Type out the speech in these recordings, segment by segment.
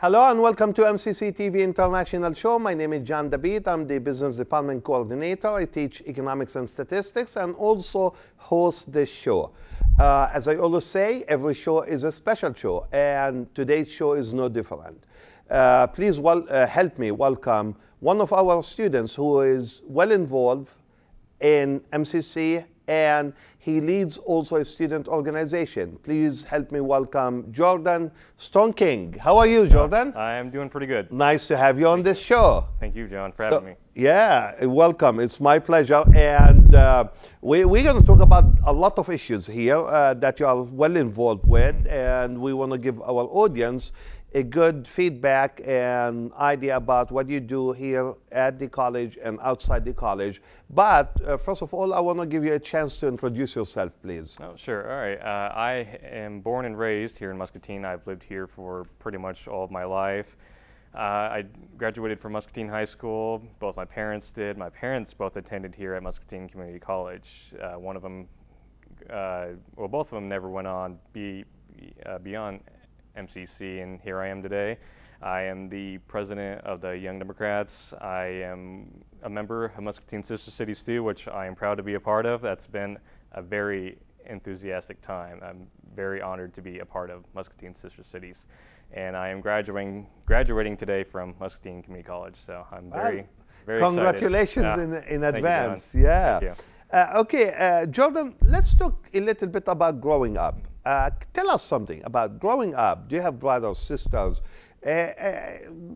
Hello and welcome to MCC TV International Show. My name is John Dabeet. I'm the Business Department Coordinator. I teach economics and statistics and also host this show. As I always say, every show is a special show, and today's show is no different. Please help me welcome one of our students who is well involved in MCC, and he leads also a student organization. Please help me welcome Jordan Stoneking. How are you, Jordan? I am doing pretty good. Nice to have you on this show. Thank you, John, for having me. Yeah, welcome. It's my pleasure. And we're going to talk about a lot of issues here that you are well involved with, and we want to give our audience a good feedback and idea about what you do here at the college and outside the college. But first of all, I want to give you a chance to introduce yourself, please. Oh, sure. All right. I am born and raised here in Muscatine. I've lived here for pretty much all of my life. I graduated from Muscatine High School. Both my parents did. My parents both attended here at Muscatine Community College. One of them, both of them never went on beyond MCC, and here I am today. I am the president of the Young Democrats. I am a member of Muscatine Sister Cities too, which I am proud to be a part of. That's been a very enthusiastic time. I'm very honored to be a part of Muscatine Sister Cities, and I am graduating today from Muscatine Community College. So I'm very congratulations excited. in advance. Yeah. Thank you. Okay, Jordan, let's talk a little bit about growing up. Tell us something about growing up. Do you have brothers, sisters?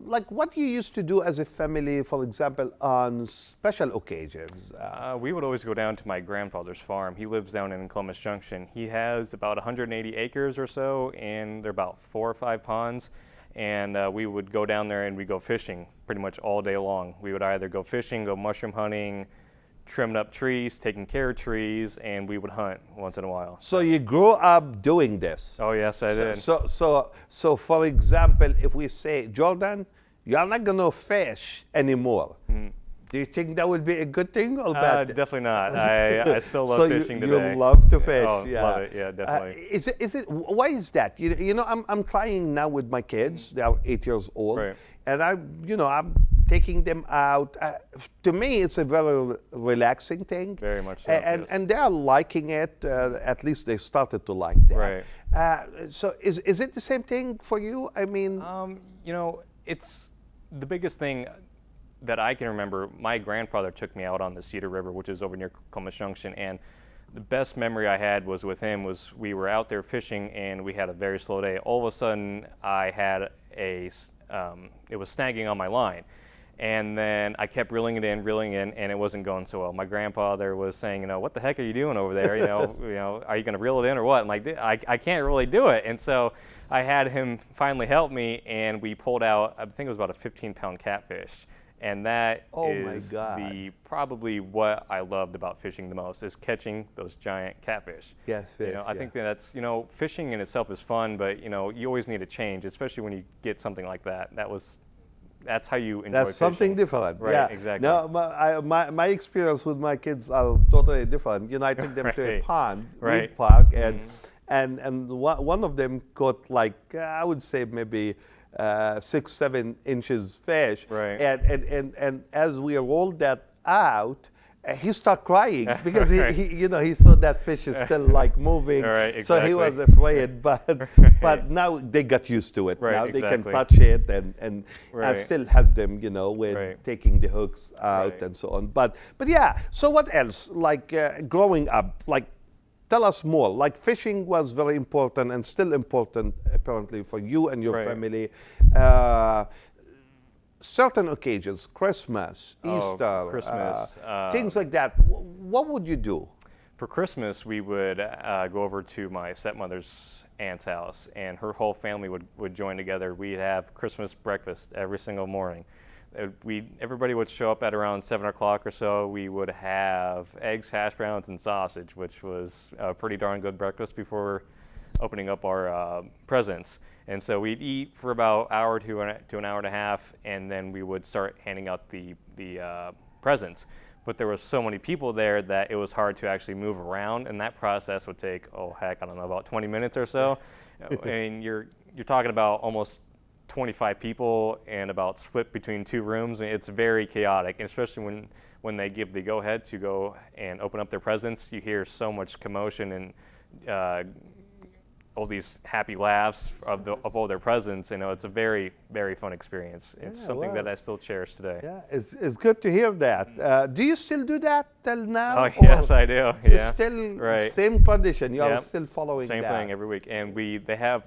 Like what you used to do as a family, for example, on special occasions? We would always go down to my grandfather's farm. He lives down in Columbus Junction. He has about 180 acres or so, and there are about 4 or 5 ponds. And we would go down there and we'd go fishing pretty much all day long. We would either go fishing, go mushroom hunting, trimming up trees, taking care of trees, and we would hunt once in a while. So you grew up doing this? Oh yes, I did. So for example, if we say, Jordan, you're not going to fish anymore, do you think that would be a good thing or bad? Definitely not. I still love fishing today. So you love to fish? Oh, yeah. Love it. Yeah, definitely. Is it? Why is that? You know, I'm trying now with my kids. They are 8 years old, right. And I'm taking them out. To me, it's a very relaxing thing. Very much so. And they are liking it. At least they started to like that. Right. So is it the same thing for you? I mean, it's the biggest thing that I can remember. My grandfather took me out on the Cedar River, which is over near Columbus Junction, and the best memory I had was with him was we were out there fishing and we had a very slow day. All of a sudden, I had it was snagging on my line. And then I kept reeling it in, and it wasn't going so well. My grandfather was saying, what the heck are you doing over there? Are you going to reel it in or what? I'm like, I can't really do it. And so I had him finally help me, and we pulled out, I think it was about a 15-pound catfish. And that is probably what I loved about fishing the most, is catching those giant catfish. Yes, fish, I think that's, fishing in itself is fun, but, you always need a change, especially when you get something like that. That's how you enjoy That's fishing. Something different. Right, yeah. Exactly. No, my experience with my kids are totally different. I take them to a pond, Reed Park, and one of them caught like, I would say maybe 6-7 inches fish. Right. And as we rolled that out, he started crying because he saw that fish is still like moving. Right, exactly. So he was afraid, but now they got used to it. Right, now exactly. they can touch it and I still help them, with taking the hooks out and so on. But yeah. So what else? Like growing up, like tell us more. Like fishing was very important and still important apparently for you and your family. Certain occasions, Christmas, Easter, Christmas, things like that. What would you do? For Christmas, we would go over to my stepmother's aunt's house, and her whole family would join together. We'd have Christmas breakfast every single morning. Everybody would show up at around 7 o'clock or so. We would have eggs, hash browns, and sausage, which was a pretty darn good breakfast before opening up our presents. And so we'd eat for about an hour to an hour and a half, and then we would start handing out the presents. But there were so many people there that it was hard to actually move around, and that process would take, about 20 minutes or so. And you're talking about almost 25 people and about split between 2 rooms. It's very chaotic, and especially when they give the go-ahead to go and open up their presents, you hear so much commotion and all these happy laughs of all their presents. You know, it's a very, very fun experience. It's something that I still cherish today. Yeah, it's good to hear that. Do you still do that till now? Oh, yes, I do. Yeah. It's still right. Same tradition. You are Yep. still following Same that. thing every week, and they have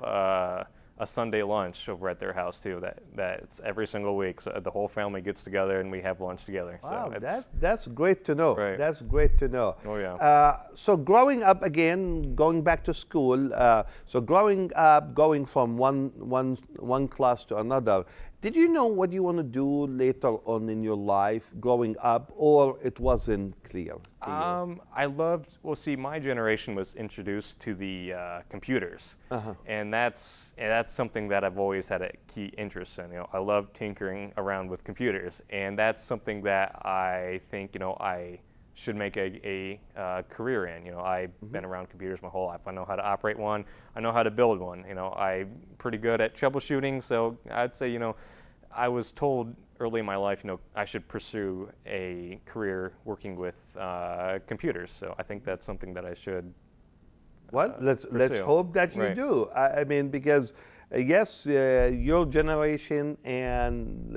a Sunday lunch over at their house too. That's every single week. So the whole family gets together and we have lunch together. Wow, so that's great to know. Right. That's great to know. Oh, yeah. So growing up again, going back to school. So growing up, going from one class to another. Did you know what you want to do later on in your life, growing up, or it wasn't clear to you? I loved. Well, see, my generation was introduced to the computers, and that's something that I've always had a key interest in. You know, I love tinkering around with computers, and that's something that I think I should make a career in. You know, I've been around computers my whole life. I know how to operate one. I know how to build one. You know, I'm pretty good at troubleshooting. So I'd say, I was told early in my life, I should pursue a career working with computers. So I think that's something that I should. Well, let's hope that you Right. do. I mean, because yes, your generation and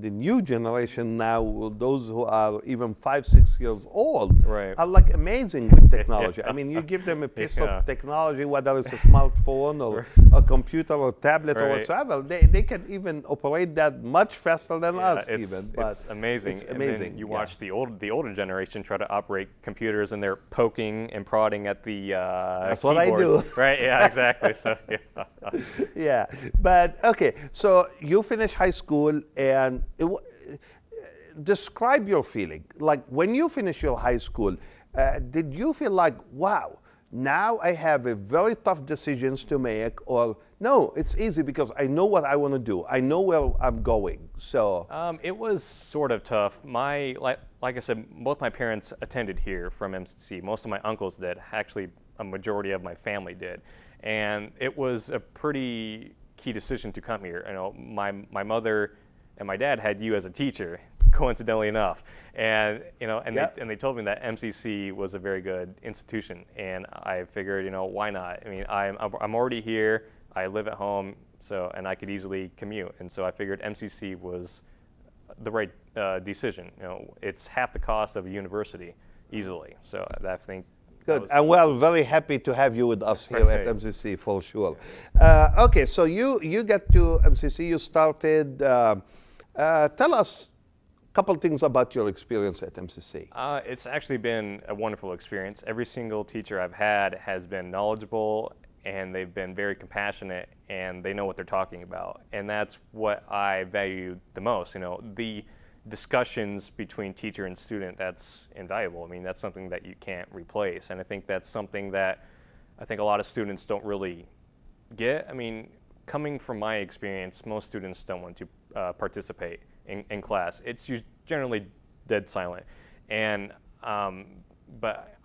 the new generation now, those who are even 5-6 years old, Right. are like amazing with technology. I mean, you give them a piece Yeah. of technology, whether it's a smartphone or a computer or tablet or Right. whatsoever, they can even operate that much faster than us it's, even. But it's amazing. It's And amazing. then you yeah. watch the older generation try to operate computers, and they're poking and prodding at the That's what I keyboards. do. Right? Yeah, exactly. So yeah. Yeah, but okay. So you finish high school, and describe your feeling. Like when you finish your high school, did you feel like, wow, now I have a very tough decisions to make, or no, it's easy because I know what I want to do. I know where I'm going. So It was sort of tough. Like I said, both my parents attended here from MCC. Most of my uncles did. Actually, a majority of my family did, and it was a pretty key decision to come here. My mother and my dad had you as a teacher, coincidentally enough, and Yep. they told me that MCC was a very good institution, and I figured, why not? I mean, I'm already here. I live at home, and I could easily commute, and so I figured MCC was the right decision. It's half the cost of a university easily, so I think. good. And we're very happy to have you with us here at Right. MCC for sure. Okay, so you get to MCC. You started. Tell us a couple things about your experience at MCC. It's actually been a wonderful experience. Every single teacher I've had has been knowledgeable, and they've been very compassionate, and they know what they're talking about. And that's what I value the most. The discussions between teacher and student, that's invaluable. I mean, that's something that you can't replace. And I think that's something that I think a lot of students don't really get. I mean, coming from my experience, most students don't want to participate in class. It's generally dead silent. And but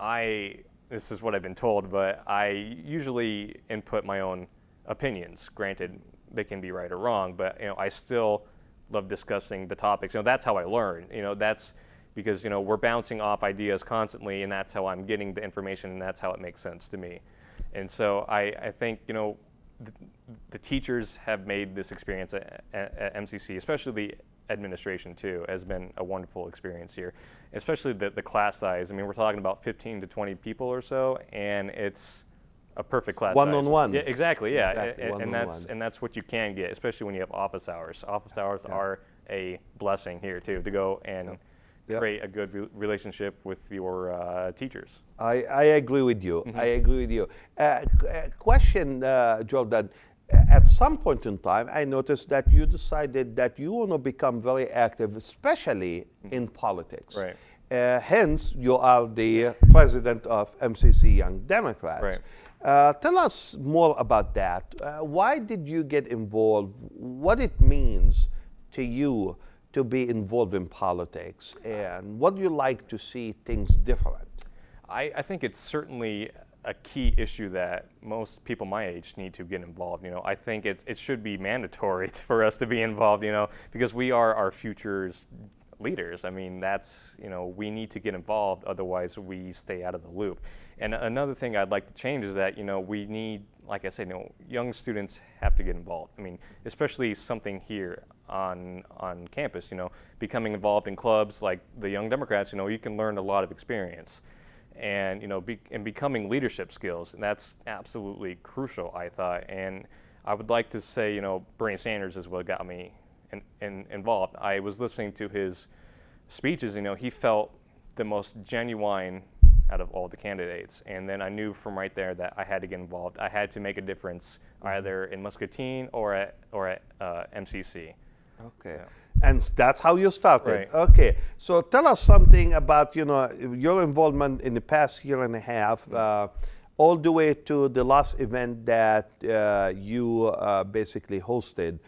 this is what I've been told, but I usually input my own opinions. Granted, they can be right or wrong, but I still love discussing the topics. That's how I learn. That's because we're bouncing off ideas constantly, and that's how I'm getting the information, and that's how it makes sense to me. And so I think the teachers have made this experience at MCC, especially the administration too, has been a wonderful experience here, especially the class size. I mean, we're talking about 15 to 20 people or so, and it's a perfect class size. One-on-one. Yeah, exactly. Yeah, Exactly, and that's what you can get, especially when you have office hours. Office hours are a blessing here too, to go and Yep. create a good relationship with your teachers. I agree with you. I agree with you. Question, Jordan. At some point in time, I noticed that you decided that you want to become very active, especially in politics. Right. Hence, you are the president of MCC Young Democrats. Right. Tell us more about that. Why did you get involved? What it means to you to be involved in politics, and what do you like to see things different? I think it's certainly a key issue that most people my age need to get involved. I think it should be mandatory for us to be involved, because we are our future's leaders. I mean, that's, we need to get involved, otherwise we stay out of the loop. And another thing I'd like to change is that, we need, like I said, young students have to get involved. I mean, especially something here on campus, becoming involved in clubs like the Young Democrats, you can learn a lot of experience. And and becoming leadership skills, and that's absolutely crucial, I thought. And I would like to say, Bernie Sanders is what got me involved. I was listening to his speeches. He felt the most genuine out of all the candidates, and then I knew from right there that I had to get involved. I had to make a difference, either in Muscatine or at MCC. Okay. Yeah. And that's how you started. Right. Okay. So tell us something about, your involvement in the past year and a half, all the way to the last event that you basically hosted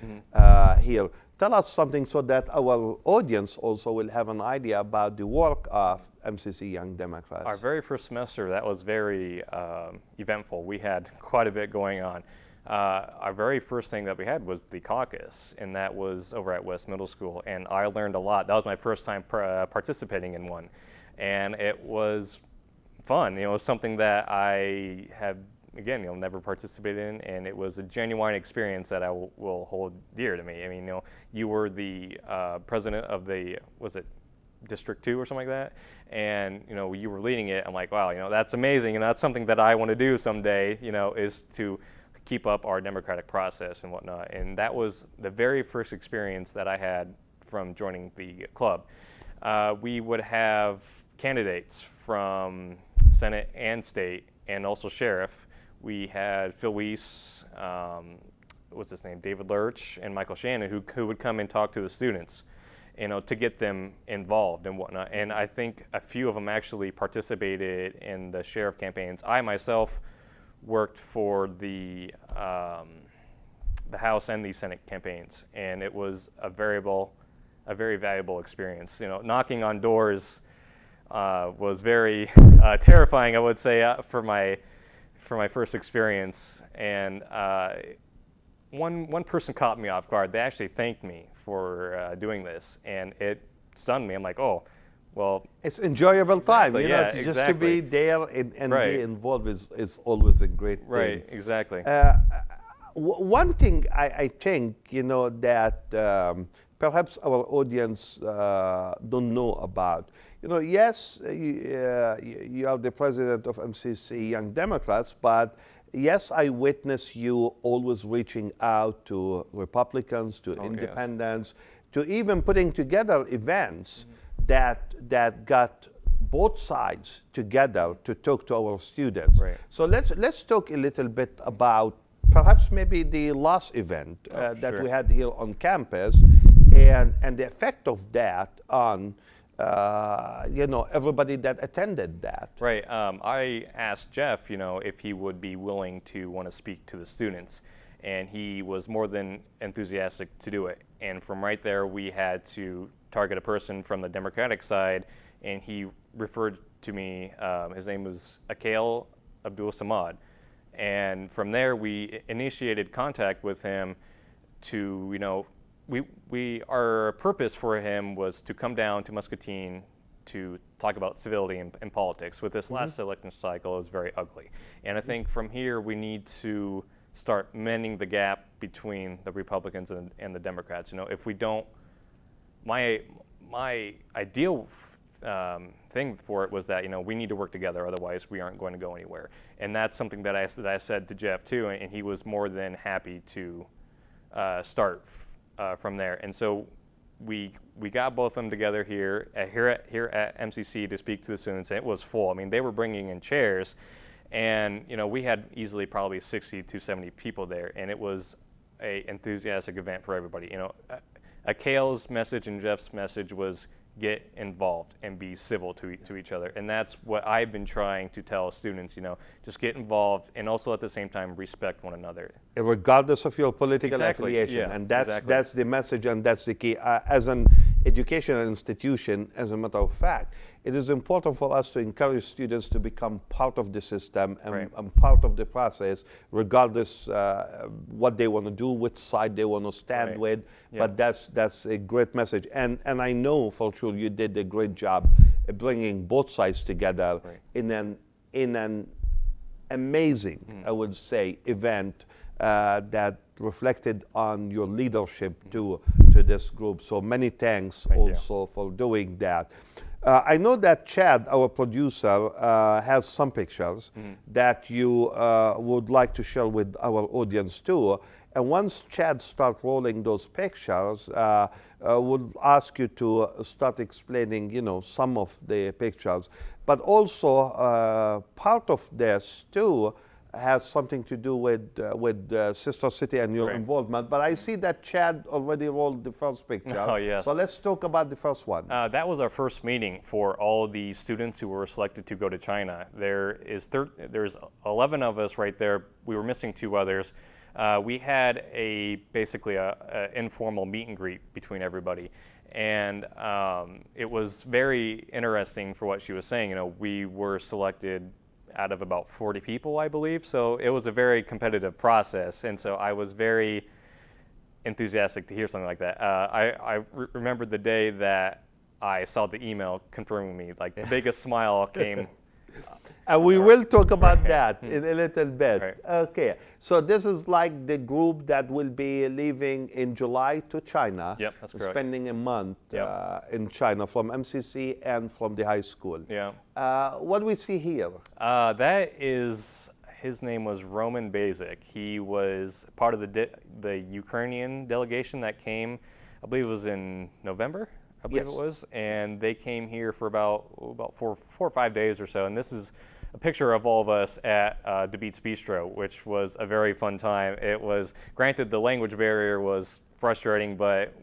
here. Tell us something so that our audience also will have an idea about the work of MCC Young Democrats. Our very first semester, that was very eventful. We had quite a bit going on. Our very first thing that we had was the caucus, and that was over at West Middle School, and I learned a lot. That was my first time participating in one, and it was fun. It was something that I have, again, never participated in, and it was a genuine experience that I will hold dear to me. I mean, you were the president of the, was it District 2 or something like that, and you were leading it. I'm like, wow, that's amazing, and that's something that I want to do someday, is to keep up our democratic process and whatnot. And that was the very first experience that I had from joining the club. We would have candidates from Senate and state, and also sheriff. We had Phil Weiss, what's his name, David Lurch, and Michael Shannon, who would come and talk to the students, to get them involved and whatnot. And I think a few of them actually participated in the sheriff campaigns. I myself worked for the House and the Senate campaigns, and it was a very valuable experience. Knocking on doors was very terrifying, I would say, for my first experience. And one person caught me off guard. They actually thanked me for doing this, and it stunned me. I'm like, oh, well, it's enjoyable time. Exactly, Just to be there and right. be involved is always a great thing. Right, exactly. One thing I think, that perhaps our audience don't know about. Yes, you are the president of MCC Young Democrats, but yes, I witness you always reaching out to Republicans, to independents, to even putting together events that got both sides together to talk to our students. Right. So let's talk a little bit about perhaps maybe the last event that sure. we had here on campus, and the effect of that on everybody that attended that. Right. I asked Jeff, if he would be willing to want to speak to the students, and he was more than enthusiastic to do it. And from right there, we had to target a person from the Democratic side, and he referred to me. His name was Akil Abdul Samad, and from there we initiated contact with him to, our purpose for him was to come down to Muscatine to talk about civility and politics. With this last election cycle, it was very ugly, and I think from here we need to start mending the gap between the Republicans and the Democrats. If we don't, my ideal thing for it was that we need to work together, otherwise we aren't going to go anywhere. And that's something that I said to Jeff too, and he was more than happy to start from there. And so we got both of them together here at MCC to speak to the students, and it was full. I mean, they were bringing in chairs, and we had easily probably 60 to 70 people there, and it was a enthusiastic event for everybody. Akil's message and Jeff's message was get involved and be civil to each other, and that's what I've been trying to tell students. Just get involved, and also at the same time respect one another, regardless of your political Exactly. affiliation. Yeah, And that's exactly. that's the message, and that's the key. As an educational institution. As a matter of fact, it is important for us to encourage students to become part of the system and part of the process, regardless what they want to do, which side they want to stand with. But that's a great message, and I know for sure you did a great job bringing both sides together in an amazing, I would say, event that reflected on your leadership to this group. So many thanks also for doing that. I know that Chad, our producer, has some pictures that you would like to share with our audience too. And once Chad starts rolling those pictures, we'll ask you to start explaining, some of the pictures. But also, part of this too has something to do with Sister City and your involvement. But I see that Chad already rolled the first picture. Oh, yes. So let's talk about the first one. That was our first meeting for all the students who were selected to go to China. There's 11 of us right there. We were missing 2 others. We had basically a informal meet and greet between everybody. And it was very interesting for what she was saying. We were selected out of about 40 people, I believe. So it was a very competitive process. And so I was very enthusiastic to hear something like that. I remember the day that I saw the email confirming me, like the biggest smile came. And we will talk about that in a little bit. Right. Okay, so this is like the group that will be leaving in July to China. Yep, that's correct. Spending a month in China from MCC and from the high school. Yeah. What do we see here? His name was Roman Basic. He was part of the Ukrainian delegation that came, I believe it was in November. I believe it was, and they came here for about 4 or 5 days or so. And this is a picture of all of us at Dabeet's Bistro, which was a very fun time. It was, granted, the language barrier was frustrating, but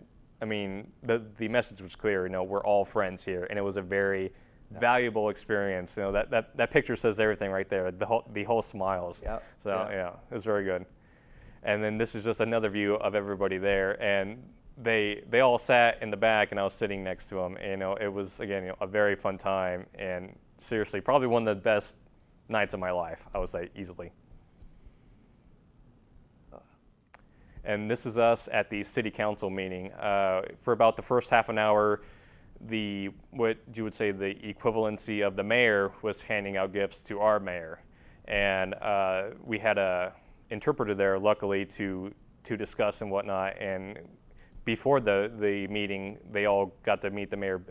I mean, the message was clear. We're all friends here, and it was a very valuable experience. That picture says everything right there. The whole smiles. So it was very good. And then this is just another view of everybody there, and they all sat in the back, and I was sitting next to them. And, it was, again, a very fun time, and seriously, probably one of the best nights of my life, I would say, easily. And this is us at the city council meeting. For about the first half an hour, what you would say the equivalency of the mayor was handing out gifts to our mayor. And we had a interpreter there, luckily, to discuss and whatnot. And before the meeting, they all got to meet the mayor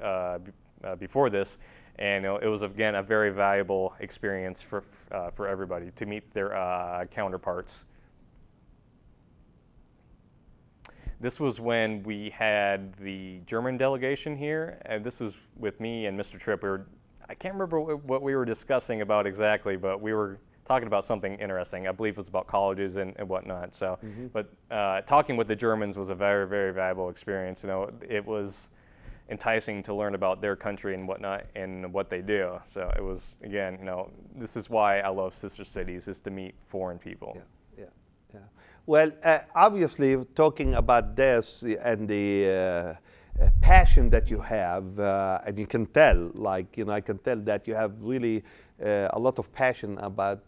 before this, and it was, again, a very valuable experience for everybody to meet their counterparts. This was when we had the German delegation here, and this was with me and Mr. Tripp. I can't remember what we were discussing about exactly, but we were talking about something interesting. I believe it was about colleges and whatnot. So, but talking with the Germans was a very, very valuable experience. It was enticing to learn about their country and whatnot and what they do. So it was, again, this is why I love Sister Cities, is to meet foreign people. Yeah. Well, obviously, talking about this and the passion that you have, and you can tell, I can tell that you have really a lot of passion about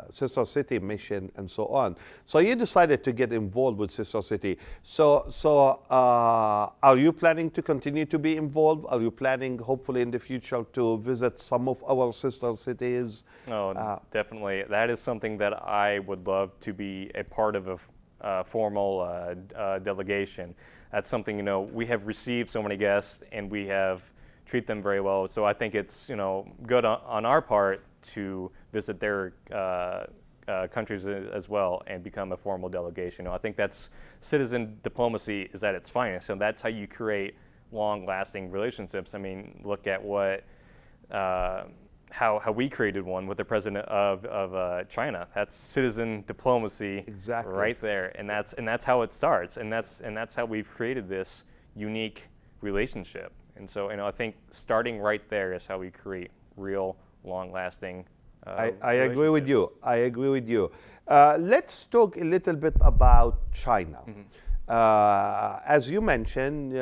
Sister City mission and so on. So you decided to get involved with Sister City. So are you planning to continue to be involved? Are you planning, hopefully in the future, to visit some of our sister cities? Oh, definitely. That is something that I would love to be a part of a formal delegation. That's something, we have received so many guests, and we have treated them very well. So I think it's, good on our part to visit their countries as well and become a formal delegation. I think that's citizen diplomacy is at its finest. So that's how you create long-lasting relationships. I mean, look at how we created one with the president of China. That's citizen diplomacy, right there, and that's how it starts, and that's how we've created this unique relationship. And so, I think starting right there is how we create real, long-lasting. I agree with you. I agree with you. Let's talk a little bit about China. As you mentioned,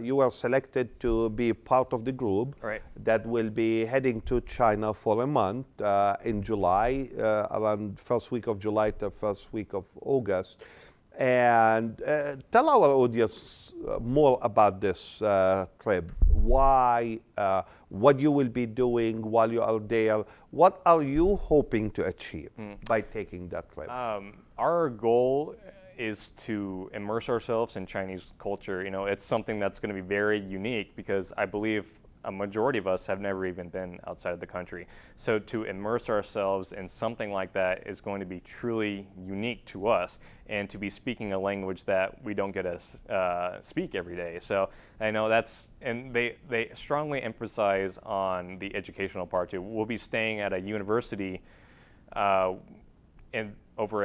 you were selected to be part of the group Right. that will be heading to China for a month in July, around first week of July to first week of August. And tell our audience more about this trip. Why, what you will be doing while you are there. What are you hoping to achieve by taking that trip? Our goal is to immerse ourselves in Chinese culture. It's something that's going to be very unique because I believe a majority of us have never even been outside of the country. So to immerse ourselves in something like that is going to be truly unique to us, and to be speaking a language that we don't get to speak every day. So I know and they strongly emphasize on the educational part too. We'll be staying at a university over in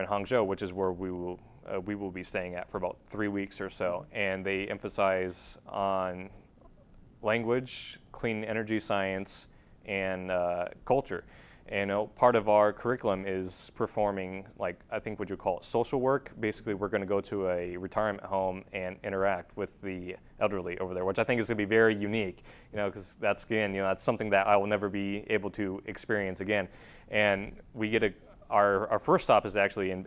Hangzhou, which is where we will be staying at for about 3 weeks or so, and they emphasize on language, clean energy science, and culture. And part of our curriculum is performing, like, I think what you call it, social work. Basically, we're going to go to a retirement home and interact with the elderly over there, which I think is going to be very unique, because that's something that I will never be able to experience again. And we get our first stop is actually in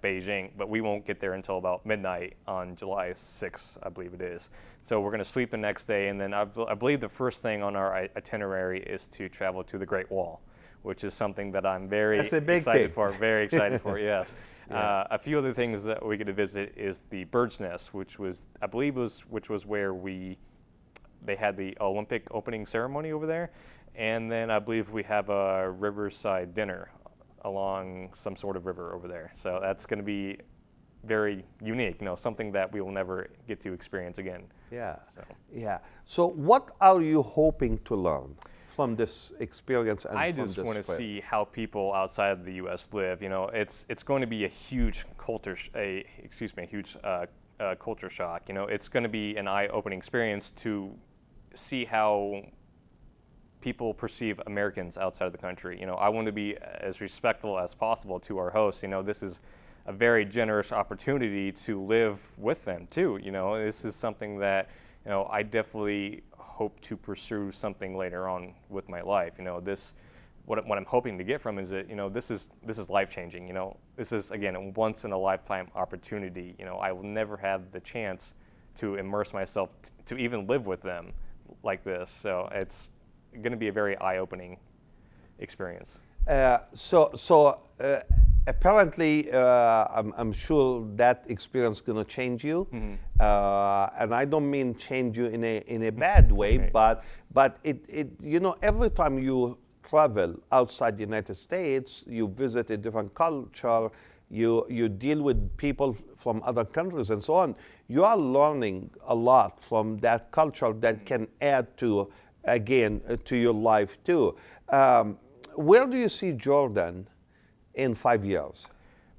Beijing, but we won't get there until about midnight on July 6th, I believe it is. So we're going to sleep the next day, and then I believe the first thing on our itinerary is to travel to the Great Wall, which is something that I'm very excited for. Very excited for, yes. Yeah. A few other things that we get to visit is the Bird's Nest, which was where they had the Olympic opening ceremony over there, and then I believe we have a riverside dinner along some sort of river over there. So that's going to be very unique, something that we will never get to experience again. Yeah. So what are you hoping to learn from this experience? And I just want to see how people outside of the U.S. live. It's going to be a huge culture culture shock. It's going to be an eye-opening experience to see how people perceive Americans outside of the country. I want to be as respectful as possible to our hosts. This is a very generous opportunity to live with them too. This is something that I definitely hope to pursue something later on with my life. What I'm hoping to get from is that this is life changing. This is, again, a once in a lifetime opportunity. I will never have the chance to immerse myself to even live with them like this. So it's going to be a very eye-opening experience. Apparently, I'm sure that experience is going to change you, and I don't mean change you in a bad way, Right. but it every time you travel outside the United States, you visit a different culture, you deal with people from other countries and so on. You are learning a lot from that culture that can add to your life too. Where do you see Jordan in 5 years?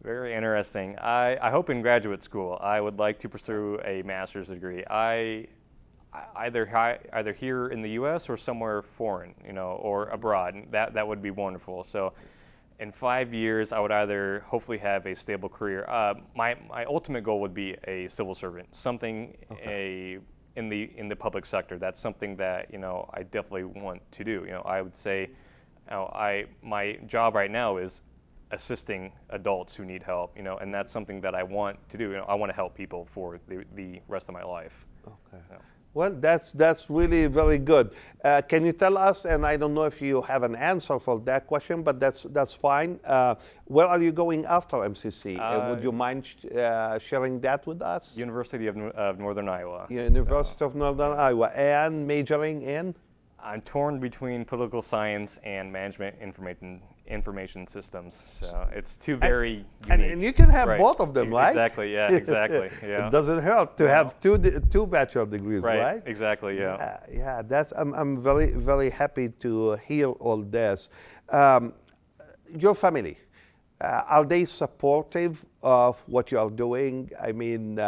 Very interesting. I hope in graduate school. I would like to pursue a master's degree. Either here in the U.S. or somewhere foreign, or abroad. That would be wonderful. So, in 5 years, I would either hopefully have a stable career. My ultimate goal would be a civil servant, something in the public sector. That's something that I definitely want to do. I would say, my job right now is assisting adults who need help. And that's something that I want to do. I want to help people for the rest of my life. Okay. So. Well, that's really very good. Can you tell us, and I don't know if you have an answer for that question, but that's fine. Where are you going after MCC? Would you mind sharing that with us? University of Northern Iowa. University of Northern Iowa. And majoring in? I'm torn between political science and management information systems. So it's two very unique. And you can have Right. both of them, right? Exactly. Yeah. Exactly. Yeah. It doesn't hurt to have two bachelor degrees, right? Exactly. Yeah. Yeah. That's I'm very, very happy to hear all this. Your family, are they supportive of what you are doing? I mean,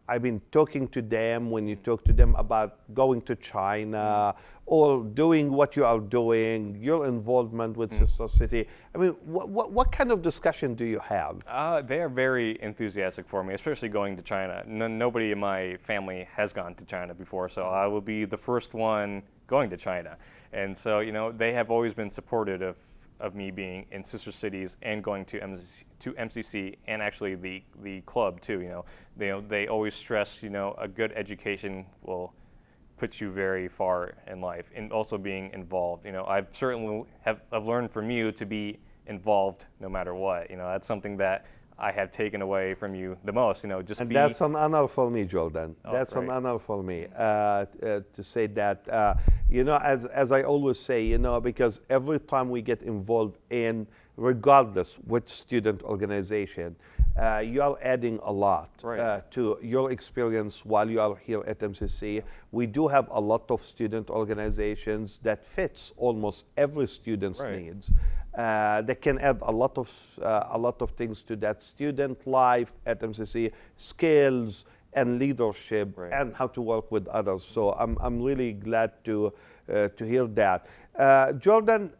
I've been talking to them, when you talk to them about going to China or doing what you are doing, your involvement with Sister City, I mean, what kind of discussion do you have? They are very enthusiastic for me, especially going to China. Nobody in my family has gone to China before, so I will be the first one going to China. And so, they have always been supportive of me being in sister cities and going to MCC and actually the club too. They always stress, a good education will put you very far in life, and also being involved. I've certainly I've learned from you to be involved no matter what. That's something that I have taken away from you the most. Just And be. that's an honor for me, Jordan. Oh, that's great. an honor for me to say that. As I always say, because every time we get involved in, regardless which student organization, you are adding a lot Right. to your experience while you are here at MCC. We do have a lot of student organizations that fits almost every student's Right. needs. They can add a lot of things to that student life at MCC, skills and leadership, Right. and how to work with others. So I'm really glad to hear that. Jordan,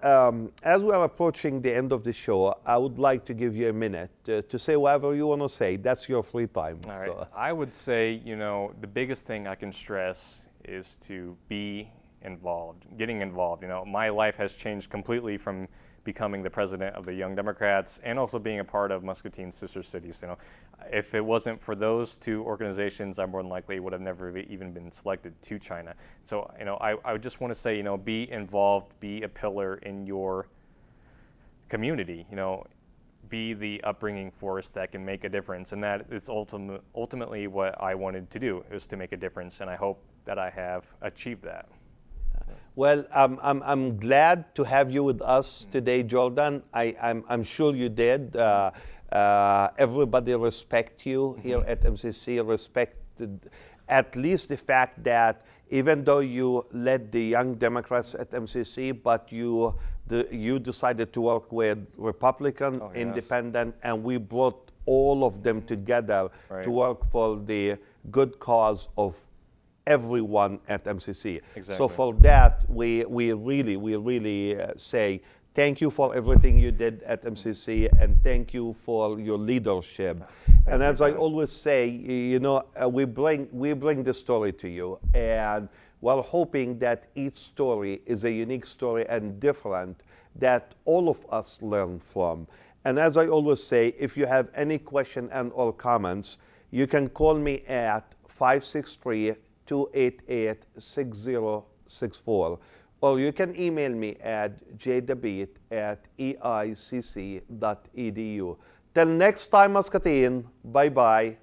as we are approaching the end of the show, I would like to give you a minute to say whatever you want to say. That's your free time. All right. So. I would say, the biggest thing I can stress is to be involved, getting involved. My life has changed completely from becoming the president of the Young Democrats and also being a part of Muscatine's sister cities. If it wasn't for those two organizations, I more than likely would have never even been selected to China. So, I would just want to say, be involved, be a pillar in your community. Be the upbringing force that can make a difference, and that is ultimately what I wanted to do, is to make a difference, and I hope that I have achieved that. Well, I'm glad to have you with us today, Jordan. I'm sure you did. Everybody respect you here at MCC, respected at least the fact that even though you led the Young Democrats at MCC, but you decided to work with Republican, Oh, yes. Independent, and we brought all of them together Right. to work for the good cause of everyone at MCC. So Exactly. for that, we really say thank you for everything you did at MCC, and thank you for your leadership. And as I always say, we bring the story to you, and we're hoping that each story is a unique story and different that all of us learn from. And as I always say, if you have any question and or comments, you can call me at 563-288-6064, or you can email me at jdabeet@eicc.edu. Till next time, Muscatine, bye-bye.